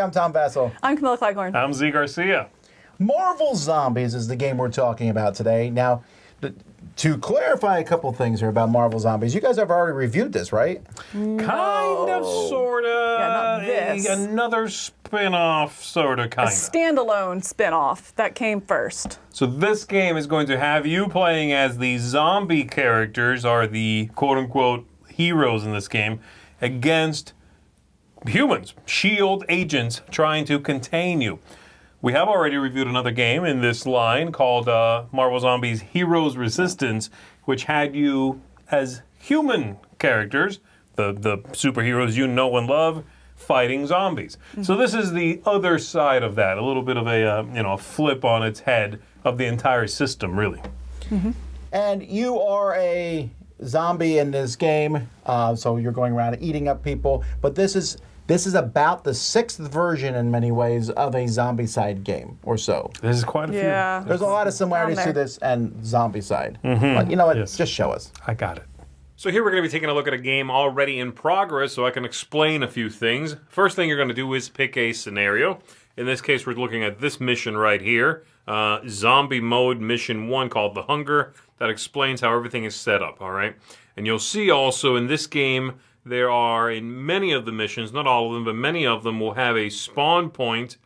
I'm Tom Vassell. I'm Camilla Cleghorn. I'm Z Garcia. Marvel Zombies is the game we're talking about today. Now, to clarify a couple things here about Marvel Zombies, you guys have already reviewed this, right? Kind of, sort of. Yeah, not this. Another spin-off, sort of, kind A of. standalone spin-off that came first. So this game is going to have you playing as the zombie characters, or the quote-unquote heroes in this game, against humans, S.H.I.E.L.D. agents trying to contain you. We have already reviewed another game in this line called Marvel Zombies Heroes Resistance, which had you as human characters, the superheroes you know and love, fighting zombies. So this is the other side of that, a little bit of a flip on its head of the entire system, really. And you are a zombie in this game, so you're going around eating up people. But this is about the 6th version, in many ways, of a Zombicide game, or so. This is quite a few. There's a lot of similarities to this and Zombicide. But you know what? Yes. Just show us. I got it. So here we're going to be taking a look at a game already in progress, so I can explain a few things. First thing you're going to do is pick a scenario. In this case, we're looking at this mission right here, Zombie Mode Mission 1, called The Hunger. That explains how everything is set up, all right? And you'll see also in this game, there are, in many of the missions, not all of them, but many of them will have a spawn point,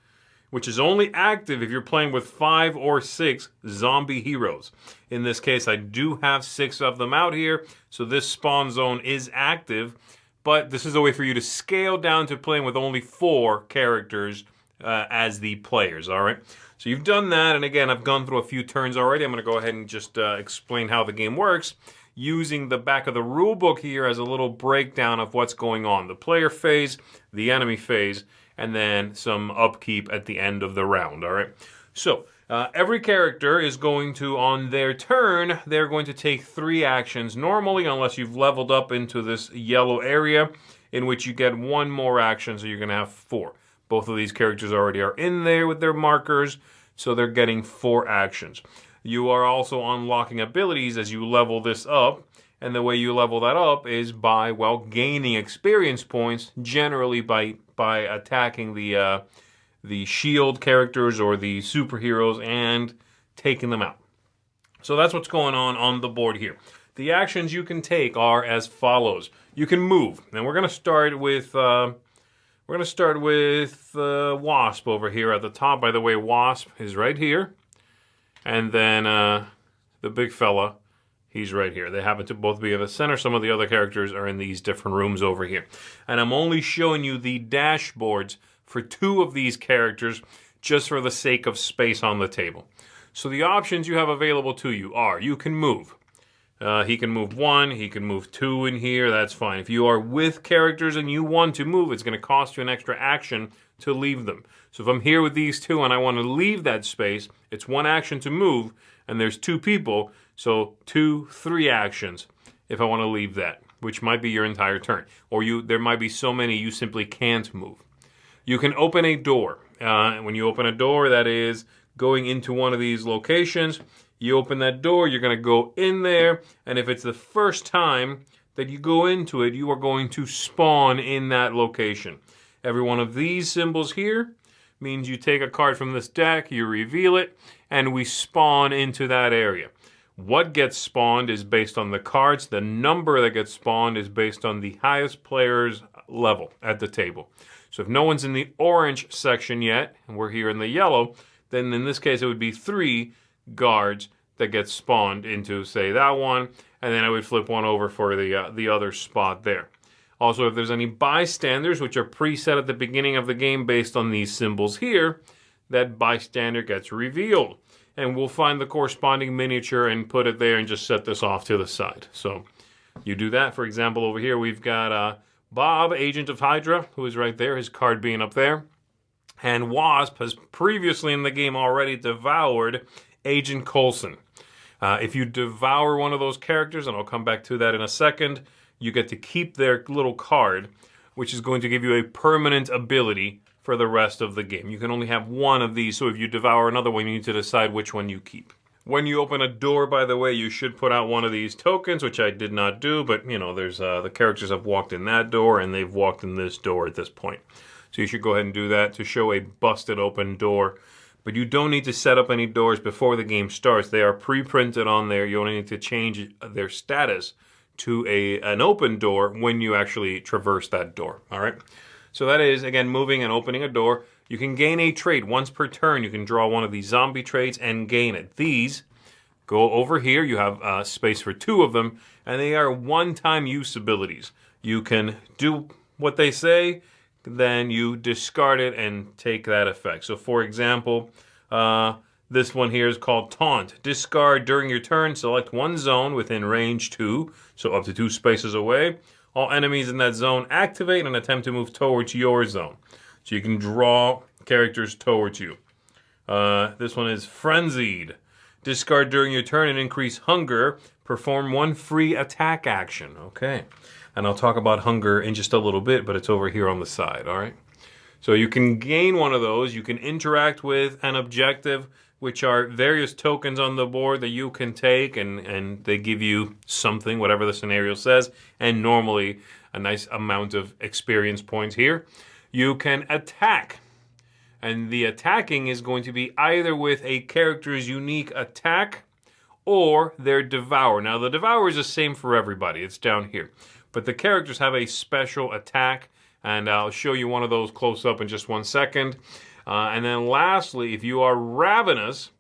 which is only active if you're playing with 5 or 6 zombie heroes. In this case, I do have 6 of them out here, so this spawn zone is active, but this is a way for you to scale down to playing with only 4 characters as the players, all right? So you've done that, and again, I've gone through a few turns already. I'm going to go ahead and just explain how the game works, using the back of the rule book here as a little breakdown of what's going on. The player phase, the enemy phase, and then some upkeep at the end of the round, all right? So, every character is going to, on their turn, they're going to take 3 actions normally, unless you've leveled up into this yellow area, in which you get 1 more action, so you're going to have 4. Both of these characters already are in there with their markers, so they're getting 4 actions. You are also unlocking abilities as you level this up, and the way you level that up is by, well, gaining experience points, generally by attacking the S.H.I.E.L.D. characters or the superheroes and taking them out. So that's what's going on the board here. The actions you can take are as follows. You can move, and we're going to start with Wasp over here at the top. By the way, Wasp is right here. And then the big fella, he's right here. They happen to both be in the center. Some of the other characters are in these different rooms over here. And I'm only showing you the dashboards for 2 of these characters just for the sake of space on the table. So the options you have available to you are, you can move. He can move 1, he can move 2 in here, that's fine. If you are with characters and you want to move, it's going to cost you an extra action to leave them. So if I'm here with these 2 and I want to leave that space, it's 1 action to move, and there's 2 people, so 2, 3 actions if I want to leave that, which might be your entire turn. Or there might be so many you simply can't move. You can open a door. When you open a door, that is going into one of these locations. You open that door, you're going to go in there, and if it's the first time that you go into it, you are going to spawn in that location. Every one of these symbols here means you take a card from this deck, you reveal it, and we spawn into that area. What gets spawned is based on the cards. The number that gets spawned is based on the highest player's level at the table. So if no one's in the orange section yet, and we're here in the yellow, then in this case it would be 3 guards that get spawned into, say, that one, and then I would flip 1 over for the other spot there. Also, if there's any bystanders, which are preset at the beginning of the game based on these symbols here, that bystander gets revealed. And we'll find the corresponding miniature and put it there and just set this off to the side. So you do that. For example, over here we've got Bob, Agent of Hydra, who is right there, his card being up there. And Wasp has previously in the game already devoured Agent Coulson. If you devour one of those characters, and I'll come back to that in a second, you get to keep their little card, which is going to give you a permanent ability for the rest of the game. You can only have 1 of these, so if you devour another one, you need to decide which one you keep. When you open a door, by the way, you should put out one of these tokens, which I did not do, but, you know, there's the characters have walked in that door, and they've walked in this door at this point. So you should go ahead and do that to show a busted open door. But you don't need to set up any doors before the game starts. They are pre-printed on there. You only need to change their status to an open door when you actually traverse that door. All right. So that is, again, moving and opening a door. You can gain a trait once per turn. You can draw one of these zombie traits and gain it. These go over here. You have space for 2 of them, and they are one-time use abilities. You can do what they say, then you discard it and take that effect. So, for example, this one here is called Taunt. Discard during your turn. Select one zone within range 2, so up to 2 spaces away. All enemies in that zone activate and attempt to move towards your zone. So you can draw characters towards you. This one is Frenzied. Discard during your turn and increase hunger. Perform 1 free attack action. Okay. And I'll talk about hunger in just a little bit, but it's over here on the side, all right? So you can gain one of those. You can interact with an objective, which are various tokens on the board that you can take, and they give you something, whatever the scenario says, and normally a nice amount of experience points here. You can attack, and the attacking is going to be either with a character's unique attack or their devour. Now, the devour is the same for everybody. It's down here. But the characters have a special attack, and I'll show you one of those close up in just 1 second. And then lastly, if you are ravenous,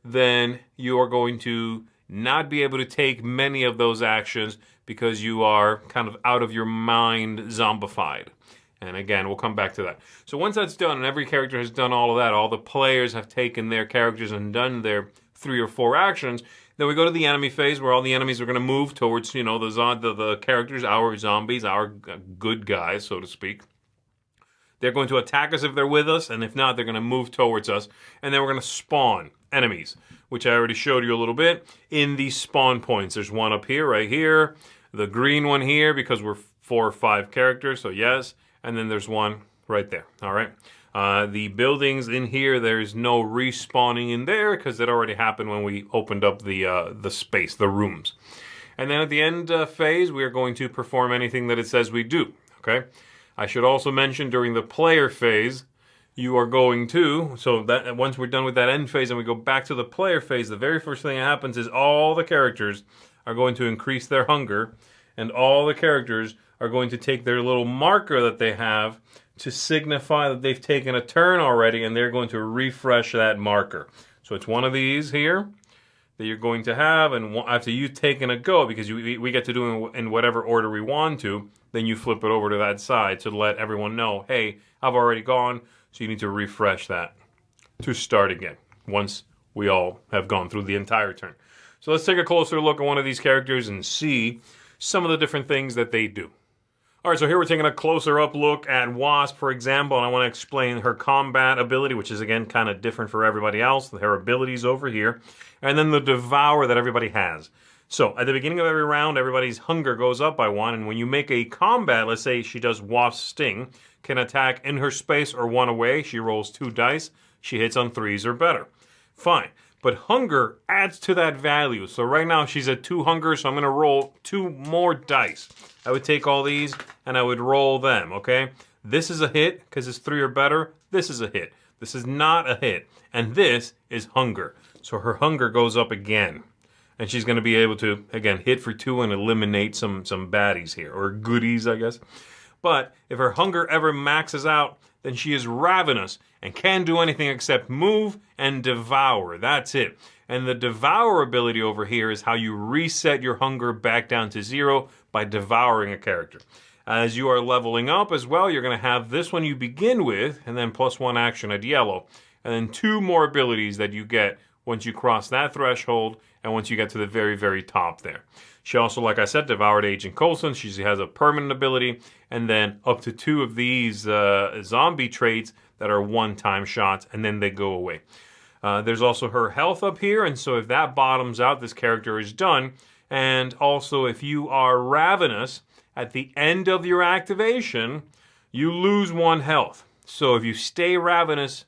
then you are going to not be able to take many of those actions because you are kind of out of your mind zombified. And again, we'll come back to that. So once that's done and every character has done all of that, all the players have taken their characters and done their 3 or 4 actions, then we go to the enemy phase where all the enemies are going to move towards, the characters, our zombies, our good guys, so to speak. They're going to attack us if they're with us, and if not, they're going to move towards us. And then we're going to spawn enemies, which I already showed you a little bit, in these spawn points. There's one up here, right here. The green one here, because we're 4 or 5 characters, so yes. And then there's one right there, all right? The buildings in here, there's no respawning in there because it already happened when we opened up the space, the rooms. And then at the end phase, we are going to perform anything that it says we do, okay? I should also mention during the player phase, you are going to, so that once we're done with that end phase and we go back to the player phase, the very first thing that happens is all the characters are going to increase their hunger, and all the characters are going to take their little marker that they have to signify that they've taken a turn already, and they're going to refresh that marker. So it's one of these here that you're going to have, and after you've taken a go, because we get to do it in whatever order we want to, then you flip it over to that side to let everyone know, hey, I've already gone, so you need to refresh that to start again once we all have gone through the entire turn. So let's take a closer look at one of these characters and see some of the different things that they do. All right, so here we're taking a closer up look at Wasp, for example, and I want to explain her combat ability, which is, again, kind of different for everybody else. Her abilities over here, and then the Devour that everybody has. So at the beginning of every round, everybody's hunger goes up by 1, and when you make a combat, let's say she does Wasp Sting, can attack in her space or 1 away. She rolls 2 dice. She hits on 3s or better. Fine. But hunger adds to that value. So right now she's at 2 hunger, so I'm going to roll 2 more dice. I would take all these and I would roll them, okay? This is a hit because it's 3 or better. This is a hit. This is not a hit. And this is hunger. So her hunger goes up again. And she's going to be able to, again, hit for 2 and eliminate some baddies here, or goodies, I guess. But if her hunger ever maxes out, then she is ravenous and can't do anything except move and devour. That's it. And the Devour ability over here is how you reset your hunger back down to 0 by devouring a character. As you are leveling up as well, you're going to have this one you begin with, and then +1 action at yellow. And then 2 more abilities that you get once you cross that threshold and once you get to the very, very top there. She also, like I said, devoured Agent Coulson. She has a permanent ability, and then up to 2 of these zombie traits that are one-time shots, and then they go away. There's also her health up here, and so if that bottoms out, this character is done. And also, if you are ravenous, at the end of your activation, you lose 1 health. So if you stay ravenous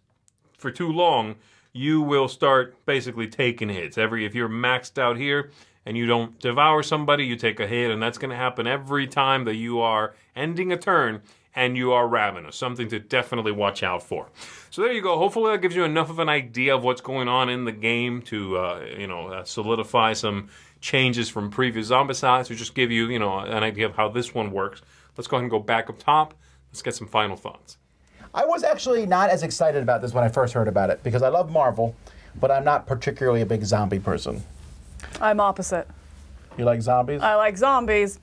for too long, you will start basically taking hits. If you're maxed out here and you don't devour somebody, you take a hit, and that's going to happen every time that you are ending a turn and you are ravenous. Something to definitely watch out for. So there you go. Hopefully that gives you enough of an idea of what's going on in the game to solidify some changes from previous Zombicides, or just give you an idea of how this one works. Let's go ahead and go back up top. Let's get some final thoughts. I was actually not as excited about this when I first heard about it because I love Marvel, but I'm not particularly a big zombie person. I'm opposite. You like zombies? I like zombies.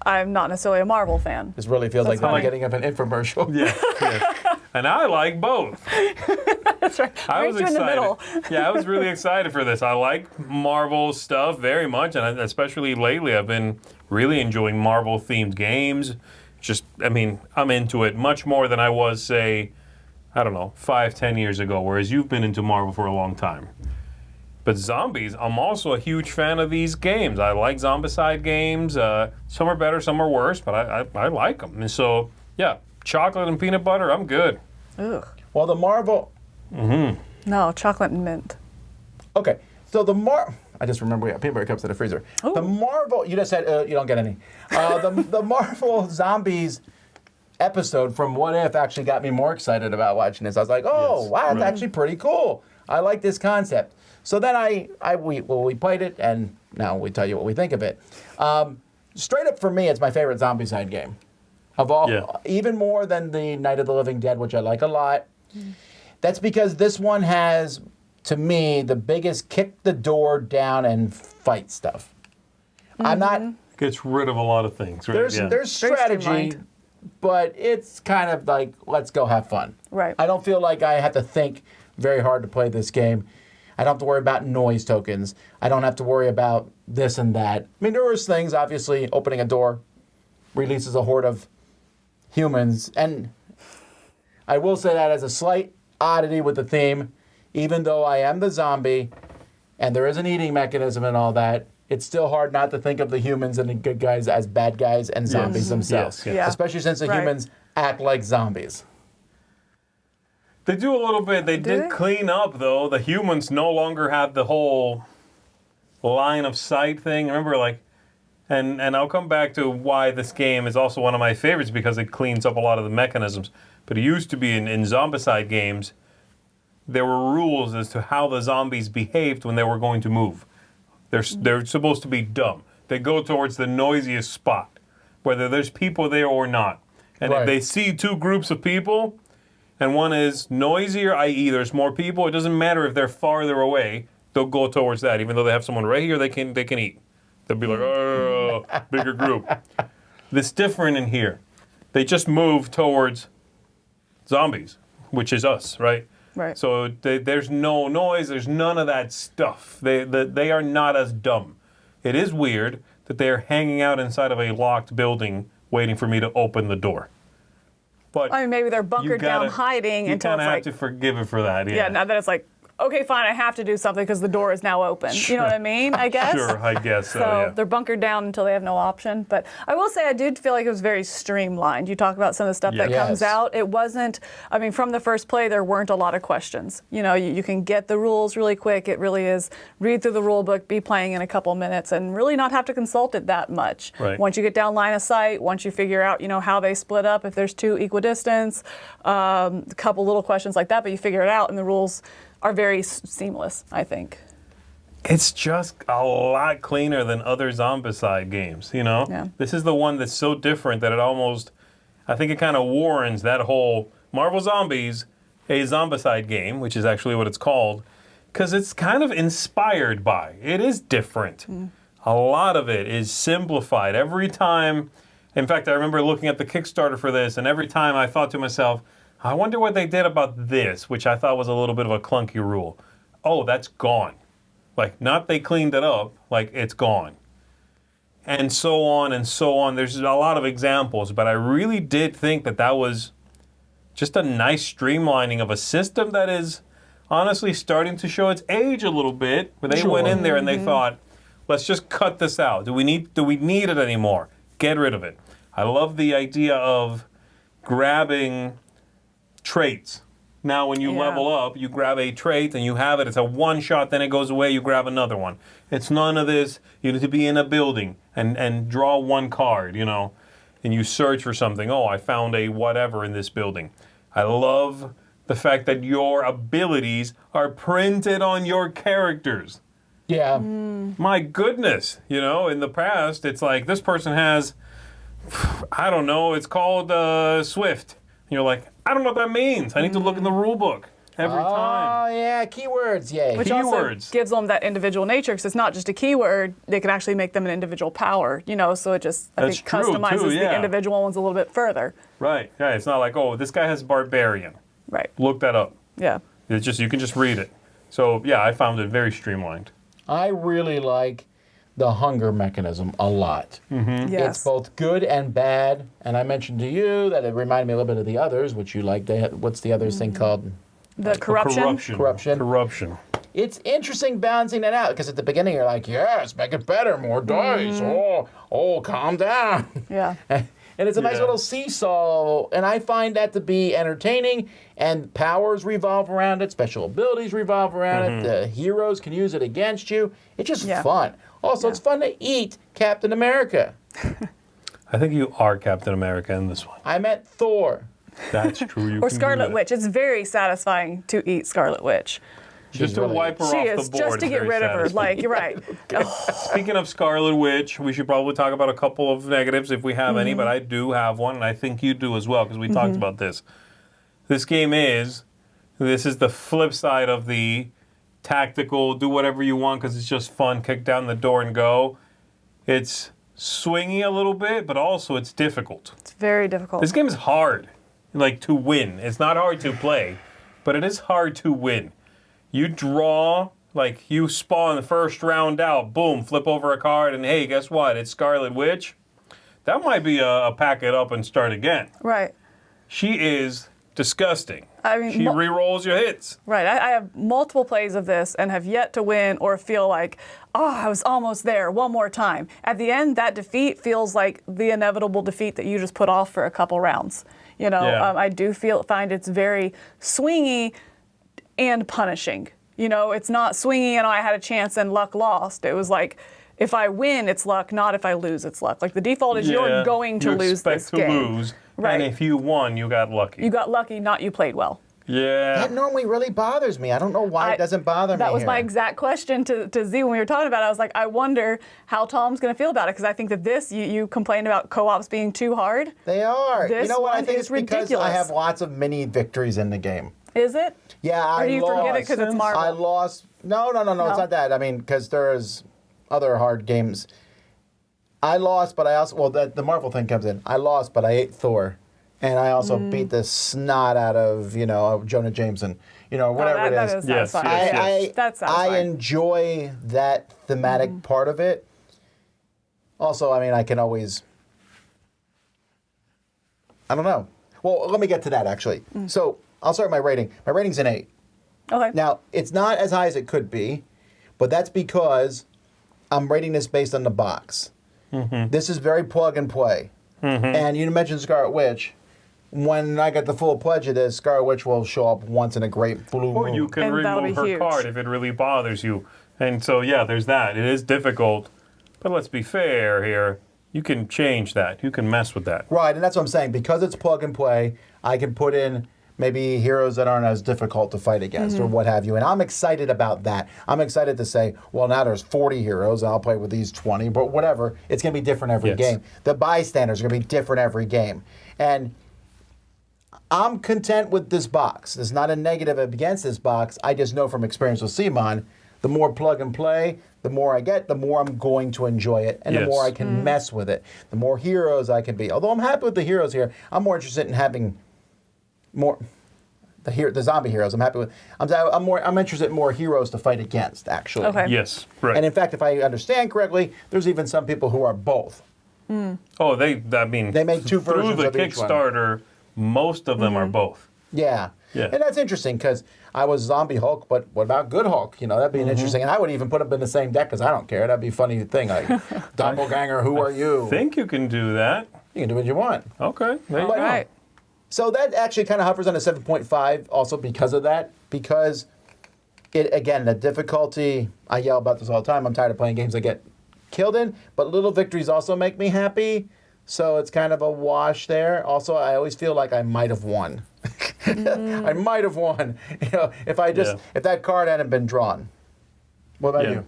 I'm not necessarily a Marvel fan. This really feels like the fine. beginning of an infomercial. Yeah. And I like both. That's right. I was Right in the middle. Yeah, I was really excited for this. I like Marvel stuff very much, and especially lately, I've been really enjoying Marvel-themed games. I'm into it much more than I was, say, 5-10 years ago, whereas you've been into Marvel for a long time. But zombies, I'm also a huge fan of these games. I like Zombicide games. Some are better, some are worse, but I like them. And so, yeah, chocolate and peanut butter, I'm good. Ugh. Well, the Marvel... No, chocolate and mint. Okay, so I just remember we have peanut butter cups in the freezer. Ooh. The Marvel... You just said you don't get any. The Marvel Zombies episode from What If actually got me more excited about watching this. I was like, oh, Yes, wow, that's actually pretty cool. I like this concept. So then we played it, and now we tell you what we think of it. Straight up for me, it's my favorite Zombicide game. Of all, even more than the Night of the Living Dead, which I like a lot. That's because this one has, to me, the biggest kick the door down and fight stuff. I'm not... Gets rid of a lot of things, right? There's Very strategy, streamlined. but it's kind of like, let's go have fun. Right. I don't feel like I have to think very hard to play this game. I don't have to worry about noise tokens. I don't have to worry about this and that. I mean, there was things, obviously, opening a door releases a horde of humans. And I will say that as a slight oddity with the theme, even though I am the zombie and there is an eating mechanism and all that, it's still hard not to think of the humans and the good guys as bad guys and zombies themselves. Yeah. Especially since the humans act like zombies. They do a little bit. They Do they? clean up, though. The humans no longer have the whole line of sight thing. Remember, and I'll come back to why this game is also one of my favorites, because it cleans up a lot of the mechanisms. But it used to be in Zombicide games, there were rules as to how the zombies behaved when they were going to move. They're supposed to be dumb. They go towards the noisiest spot, whether there's people there or not. And if they see two groups of people, and one is noisier, i.e. there's more people, it doesn't matter if they're farther away, they'll go towards that. Even though they have someone right here, they can eat. They'll be like, oh, bigger group. It's different in here. They just move towards zombies, which is us, right? Right. So there's no noise, there's none of that stuff. They are not as dumb. It is weird that they're hanging out inside of a locked building waiting for me to open the door. But I mean, maybe they're bunkered down hiding until it's you kind of like... have to forgive it for that, Yeah, now that it's like, okay, fine, I have to do something because the door is now open. Sure. You know what I mean, I guess? Sure, I guess so, So yeah. they're bunkered down until they have no option. But I will say I did feel like it was very streamlined. You talk about some of the stuff that comes out. It wasn't, I mean, from the first play, there weren't a lot of questions. You know, you can get the rules really quick. It really is read through the rule book, be playing in a couple minutes, and really not have to consult it that much. Right. Once you get down line of sight, once you figure out, how they split up, if there's two equidistance, a couple little questions like that, but you figure it out, and the rules are very seamless, I think. It's just a lot cleaner than other Zombicide games, Yeah. This is the one that's so different that I think it kind of warrants that whole Marvel Zombies, a Zombicide game, which is actually what it's called, because it's kind of inspired by. It is different. A lot of it is simplified. Every time, in fact, I remember looking at the Kickstarter for this, and every time I thought to myself, I wonder what they did about this, which I thought was a little bit of a clunky rule. Oh, that's gone. Not they cleaned it up, it's gone. And so on and so on. There's a lot of examples, but I really did think that was just a nice streamlining of a system that is honestly starting to show its age a little bit, where they went in there and they thought, let's just cut this out. Do we need it anymore? Get rid of it. I love the idea of grabbing traits. Now when you level up, you grab a trait and you have it. It's a one shot, then it goes away, you grab another one. It's none of this, you need to be in a building and draw one card, and you search for something. Oh, I found a whatever in this building. I love the fact that your abilities are printed on your characters. Yeah. My goodness, in the past, it's like this person has, I don't know, it's called Swift. And you're like, I don't know what that means. I need to look in the rule book every time. Oh, yeah, keywords, yay. Which also gives them that individual nature, because it's not just a keyword. They can actually make them an individual power, so it just, I think, customizes the individual ones a little bit further. Right, yeah, it's not like, oh, this guy has barbarian. Right. Look that up. Yeah. It's just, you can just read it. So, yeah, I found it very streamlined. I really like the hunger mechanism a lot. Mm-hmm. Yes. It's both good and bad. And I mentioned to you that it reminded me a little bit of the others, which you like. What's the others thing called? The corruption. Corruption. It's interesting balancing that out, because at the beginning you're like, yes, make it better, more dice. Oh, calm down. Yeah. And it's a nice little seesaw, and I find that to be entertaining, and powers revolve around it, special abilities revolve around it, the heroes can use it against you. It's just fun. Also, it's fun to eat Captain America. I think you are Captain America in this one. I meant Thor. That's true. Or Scarlet Witch. It's very satisfying to eat Scarlet Witch. Just to wipe her off the board. Just to get rid of her. Like, you're right. Speaking of Scarlet Witch, we should probably talk about a couple of negatives if we have any, but I do have one, and I think you do as well, because we talked about this. This is the flip side of the tactical, do whatever you want because it's just fun, kick down the door and go. It's swingy a little bit, but also it's difficult. It's very difficult. This game is hard, to win. It's not hard to play, but it is hard to win. You draw, you spawn the first round out, boom, flip over a card, and hey, guess what? It's Scarlet Witch. That might be a pack it up and start again. Right. She is disgusting. I mean, she re-rolls your hits. Right. I have multiple plays of this and have yet to win or feel like, I was almost there one more time. At the end, that defeat feels like the inevitable defeat that you just put off for a couple rounds. I do find it's very swingy and punishing. It's not swingy and I had a chance and luck lost. It was like, if I win, it's luck, not if I lose, it's luck. Like the default is you're going to lose this game. You expect to lose, right. And if you won, you got lucky. You got lucky, not you played well. Yeah. That normally really bothers me. I don't know why it doesn't bother me. That was my exact question to Z when we were talking about it. I was like, I wonder how Tom's going to feel about it, because I think that this, you complained about co-ops being too hard. They are. This what? I think is it's because ridiculous. I have lots of mini victories in the game. Is it? Yeah, or do you forget it because it's Marvel? I lost. No, it's not that. I mean, because there's other hard games. I lost, but I also, the Marvel thing comes in. I lost, but I ate Thor. And I also beat the snot out of, Jonah Jameson, whatever it is. Yes. I enjoy that thematic part of it. Also, I mean, I can always, I don't know. Well, let me get to that, actually. So I'll start with my rating. My rating's an 8. Okay. Now, it's not as high as it could be, but that's because I'm rating this based on the box. This is very plug and play. And you mentioned Scarlet Witch. When I get the full pledge of this, Scarlet Witch will show up once in a great blue moon. Or you can remove her card if it really bothers you. And so, there's that. It is difficult. But let's be fair here. You can change that. You can mess with that. Right, and that's what I'm saying. Because it's plug and play, I can put in maybe heroes that aren't as difficult to fight against or what have you. And I'm excited about that. I'm excited to say, well, now there's 40 heroes, and I'll play with these 20, but whatever. It's going to be different every game. The bystanders are going to be different every game. And I'm content with this box. There's not a negative against this box. I just know from experience with Simon, the more plug and play, the more I get, the more I'm going to enjoy it, and the more I can mess with it. The more heroes I can be. Although I'm happy with the heroes here, I'm more interested in having more the zombie heroes. I'm happy with. I'm interested in more heroes to fight against. Actually. Okay. Yes. Right. And in fact, if I understand correctly, there's even some people who are both. Oh, they make two versions through of the each one. Kickstarter. Most of them are both. Yeah. And that's interesting because I was Zombie Hulk, but what about Good Hulk? That'd be an interesting. And I would even put them in the same deck because I don't care. That'd be a funny thing. Like, Doppelganger, who are you? I think you can do that. You can do what you want. Okay. There you All right. So that actually kind of hovers on a 7.5 also because of that. Because, the difficulty, I yell about this all the time. I'm tired of playing games that get killed in. But little victories also make me happy. so it's kind of a wash there. Also, I always feel like I might have won. I might have won, if that card hadn't been drawn. What about you?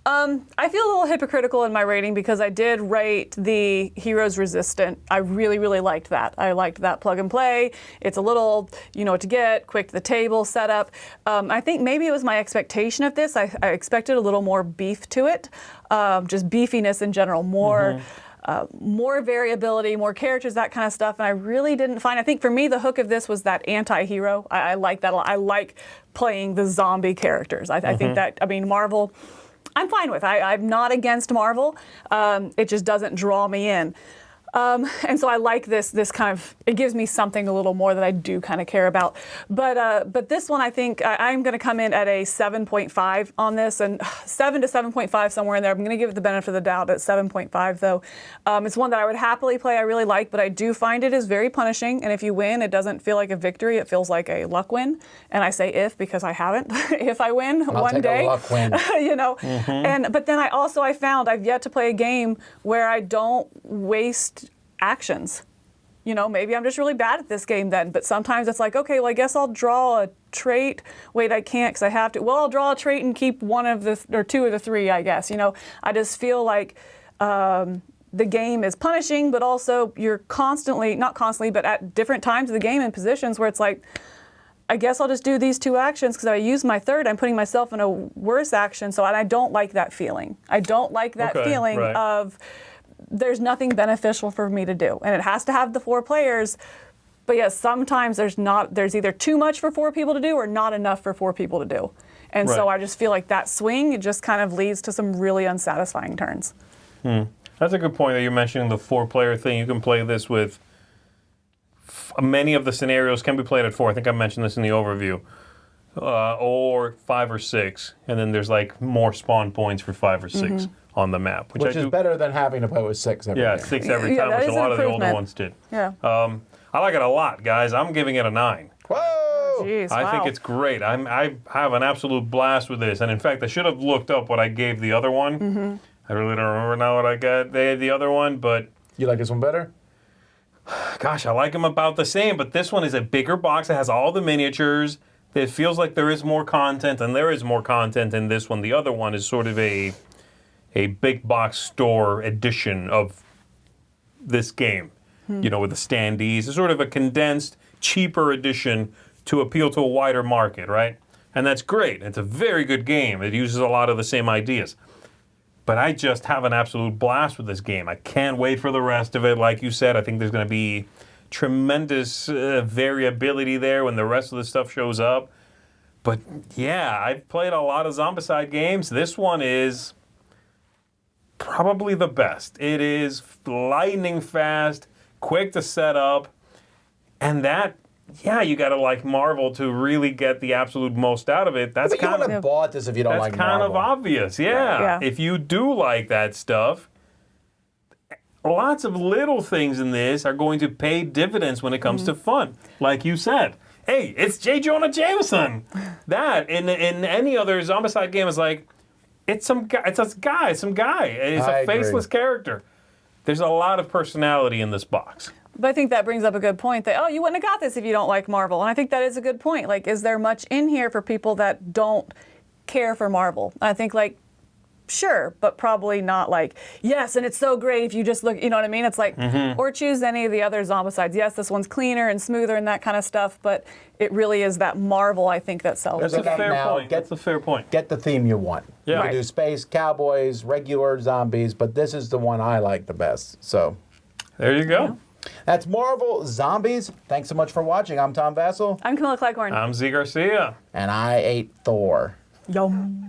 I feel a little hypocritical in my rating because I did rate the Heroes Resistant. I really, really liked that. I liked that plug and play. It's a little, you know what to get, quick to the table setup. I think maybe it was my expectation of this. I expected a little more beef to it, just beefiness in general, more variability, more characters, that kind of stuff. And I really didn't find, I think for me, the hook of this was that anti-hero. I like that a lot. I like playing the zombie characters. I think that, Marvel, I'm fine with. I'm not against Marvel. It just doesn't draw me in. And so I like this kind of, it gives me something a little more that I do kind of care about. But this one, I think I'm going to come in at a 7.5 on this, and 7 to 7.5 somewhere in there. I'm going to give it the benefit of the doubt at 7.5 though. It's one that I would happily play. I really like, but I do find it is very punishing. And if you win, it doesn't feel like a victory. It feels like a luck win. And I say if because I haven't. If I win one day, a luck win. But then I found I've yet to play a game where I don't waste actions. Maybe I'm just really bad at this game then, but sometimes it's like, okay, well, I guess I'll draw a trait. Wait, I can't because I have to. Well, I'll draw a trait and keep one of the, or two of the three, I guess. I just feel like the game is punishing, but also you're constantly, not constantly, but at different times of the game in positions where it's like, I guess I'll just do these two actions because if I use my third, I'm putting myself in a worse action. So I don't like that feeling. I don't like that feeling of there's nothing beneficial for me to do. And it has to have the 4 players. But yes, sometimes there's either too much for 4 people to do or not enough for 4 people to do. And so I just feel like that swing, it just kind of leads to some really unsatisfying turns. That's a good point that you're mentioning, the 4-player thing. You can play this with, many of the scenarios can be played at 4. I think I mentioned this in the overview. Or 5 or 6. And then there's like more spawn points for 5 or 6. On the map, which is better than having to play with 6 every game. 6 every time, which a lot of the older ones did. Yeah. I like it a lot, guys. I'm giving it a 9. Whoa! Jeez, I think it's great. I have an absolute blast with this. And in fact, I should have looked up what I gave the other one. I really don't remember now what I got the other one, but... You like this one better? Gosh, I like them about the same, but this one is a bigger box. It has all the miniatures. It feels like there is more content, and there is more content in this one. The other one is sort of a big box store edition of this game, with the standees. It's sort of a condensed, cheaper edition to appeal to a wider market, right? And that's great. It's a very good game. It uses a lot of the same ideas. But I just have an absolute blast with this game. I can't wait for the rest of it. Like you said, I think there's going to be tremendous variability there when the rest of the stuff shows up. But yeah, I've played a lot of Zombicide games. This one is probably the best. It is lightning fast, quick to set up, and you got to like Marvel to really get the absolute most out of it. That's but you wouldn't have bought this if you don't like Marvel. That's kind of obvious, yeah. If you do like that stuff, lots of little things in this are going to pay dividends when it comes to fun. Like you said, hey, it's J. Jonah Jameson. That, in any other Zombicide game, is like, it's some guy. It's a faceless character. There's a lot of personality in this box. But I think that brings up a good point that, you wouldn't have got this if you don't like Marvel. And I think that is a good point. Like, is there much in here for people that don't care for Marvel? I think, sure, but probably not yes, and it's so great if you just look, you know what I mean? It's like, or choose any of the other Zombicides. Yes, this one's cleaner and smoother and that kind of stuff, but it really is that Marvel, I think, that sells. That's a fair point. That's a fair point. Get the theme you want. Yeah. You can do space, cowboys, regular zombies, but this is the one I like the best. So there you go. Yeah. That's Marvel Zombies. Thanks so much for watching. I'm Tom Vassell. I'm Camilla Cleghorn. I'm Z. Garcia. And I ate Thor. Yum.